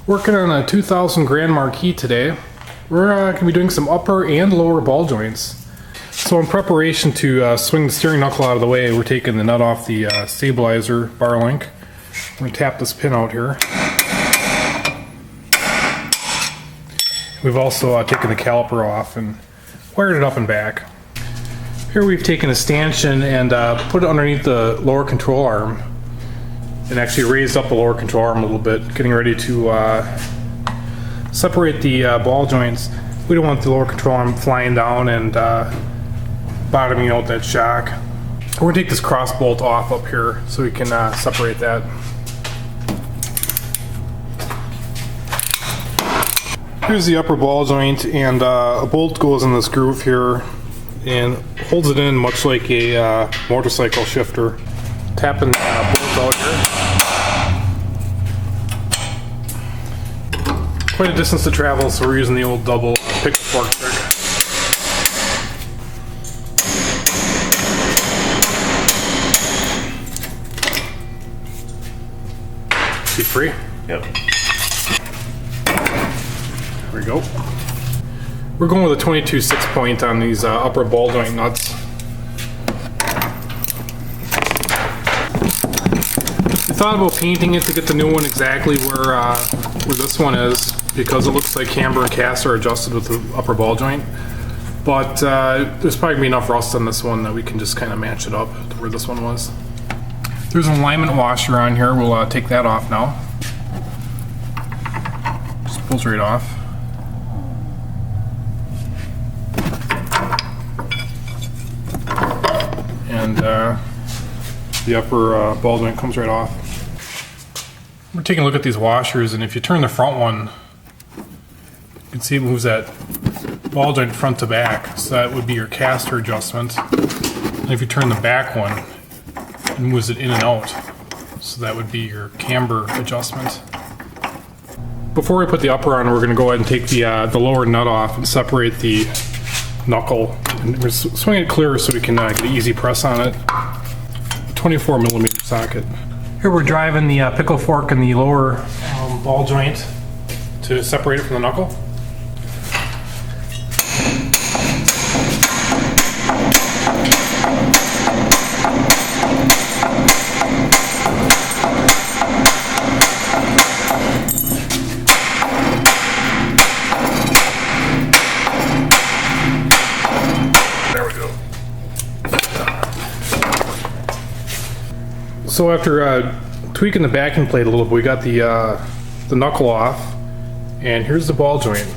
Working on a 2000 Grand Marquis today. We're going to be doing some upper and lower ball joints. So in preparation to swing the steering knuckle out of the way, we're taking the nut off the stabilizer bar link. We're going to tap this pin out here. We've also taken the caliper off and wired it up and back. Here we've taken a stanchion and put it underneath the lower control arm. And actually raised up the lower control arm a little bit, getting ready to separate the ball joints. We don't want the lower control arm flying down and bottoming out that shock. We're going to take this cross bolt off up here so we can separate that. Here's the upper ball joint, and a bolt goes in this groove here and holds it in much like a motorcycle shifter. Tapping the bolt out here. Quite a distance to travel, so we're using the old double pick fork trick. Be free? Yep. There we go. We're going with a 22 6-point on these upper ball joint nuts. I thought about painting it to get the new one exactly where this one is, because it looks like camber and cast are adjusted with the upper ball joint. But there's probably gonna be enough rust on this one that we can just kind of match it up to where this one was. There's an alignment washer on here. We'll take that off now. Just pulls right off. And the upper ball joint comes right off. We're taking a look at these washers, and if you turn the front one, you can see it moves that ball joint front to back, so that would be your caster adjustment. And if you turn the back one, it moves it in and out, so that would be your camber adjustment. Before we put the upper on, we're going to go ahead and take the lower nut off and separate the knuckle. And we're swinging it clear so we can get an easy press on it. 24mm socket. Here we're driving the pickle fork in the lower ball joint to separate it from the knuckle. There we go. So after tweaking the backing plate a little bit, we got the knuckle off, and here's the ball joint.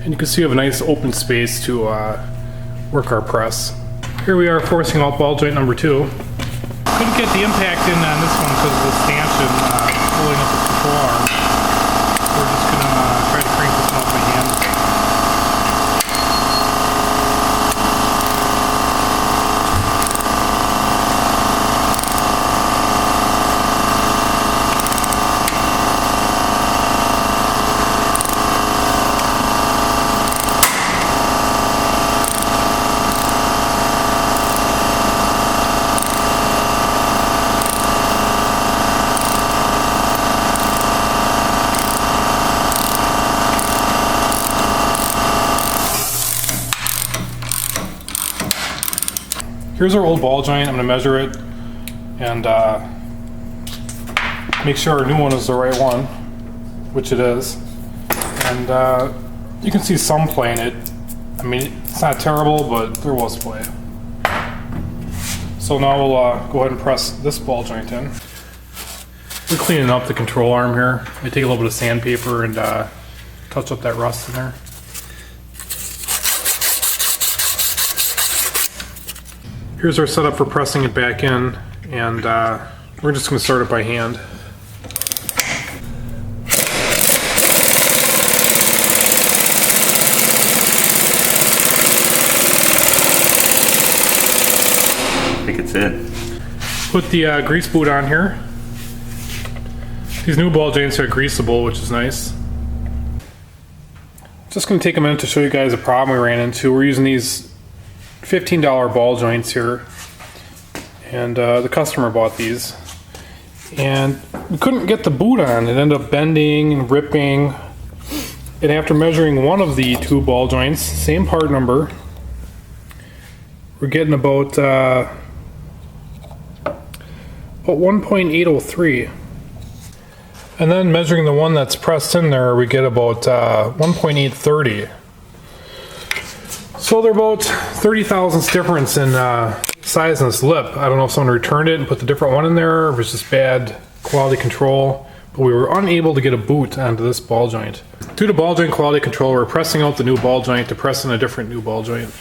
And you can see we have a nice open space to work our press. Here we are forcing out ball joint number 2. Couldn't get the impact in on this one because of the stanchion pulling up the control arm. We're just going to try to crank this one off by hand. Here's our old ball joint. I'm going to measure it and make sure our new one is the right one, which it is. And you can see some play in it. I mean, it's not terrible, but there was play. So now we'll go ahead and press this ball joint in. We're cleaning up the control arm here. I take a little bit of sandpaper and touch up that rust in there. Here's our setup for pressing it back in, and we're just going to start it by hand. I think it's in. Put the grease boot on here. These new ball joints are greasable, which is nice. Just going to take a minute to show you guys a problem we ran into. We're using these $15 ball joints here, and the customer bought these. and we couldn't get the boot on. It ended up bending and ripping. And after measuring one of the two ball joints, same part number, we're getting about 1.803. And then measuring the one that's pressed in there, we get about 1.830. So they're about 30 thousandths difference in size in this lip. I don't know if someone returned it and put the different one in there, or if it's just bad quality control. But we were unable to get a boot onto this ball joint. Due to ball joint quality control, we're pressing out the new ball joint to press in a different new ball joint.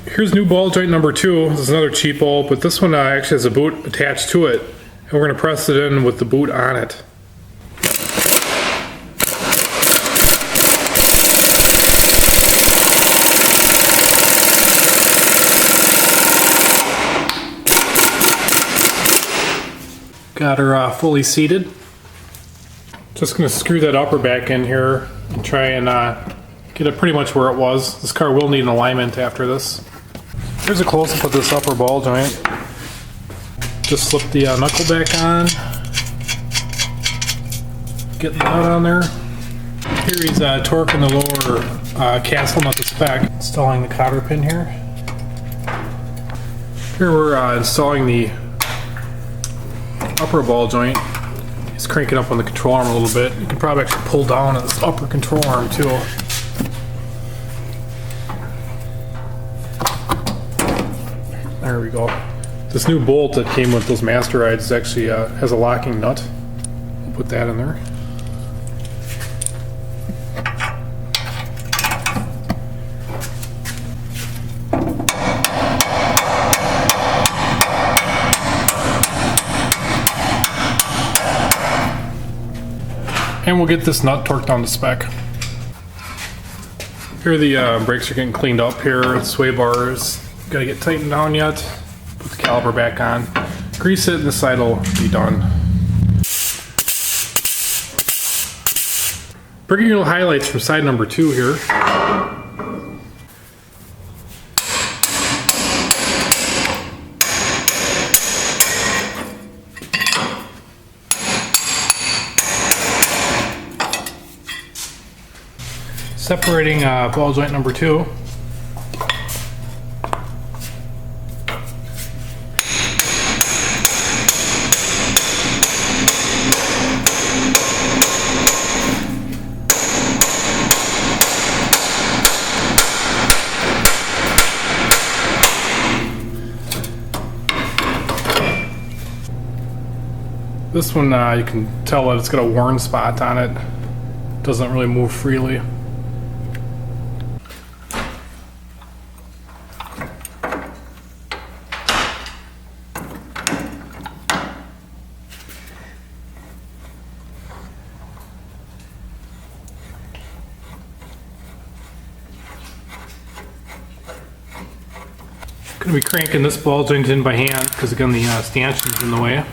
Here's new ball joint number 2. This is another cheap bolt, but this one actually has a boot attached to it. And we're going to press it in with the boot on it. Got her fully seated. Just going to screw that upper back in here and try and get it pretty much where it was. This car will need an alignment after this. Here's a close-up of this upper ball joint. Just slip the knuckle back on. Get the nut on there. Here he's torquing the lower castle nut to spec. Installing the cotter pin here. Here we're installing the upper ball joint. He's cranking up on the control arm a little bit. You can probably actually pull down on this upper control arm too. There we go. This new bolt that came with those master rides actually has a locking nut. We'll put that in there. And we'll get this nut torqued down to spec. Here the brakes are getting cleaned up here. The sway bars gotta get tightened down yet. Put the caliper back on. Grease it and the side will be done. Bringing you highlights from side number 2 here. Separating ball joint number 2. This one you can tell that it's got a worn spot on it. Doesn't really move freely. Going to be cranking this ball joint in by hand because again the stanchion's in the way.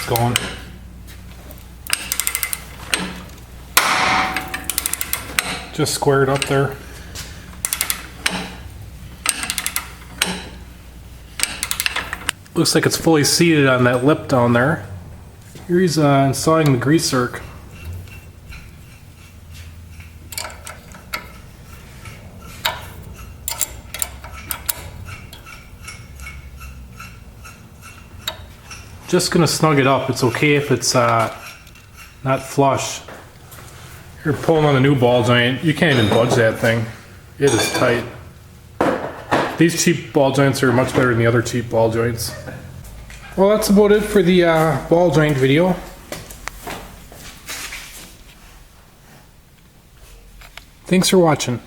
Going. Just squared up there. Looks like it's fully seated on that lip down there. Here he's installing the grease zerk. Just gonna snug it up. It's okay if it's not flush. You're pulling on the new ball joint. You can't even budge that thing. It is tight. These cheap ball joints are much better than the other cheap ball joints. Well, that's about it for the ball joint video. Thanks for watching.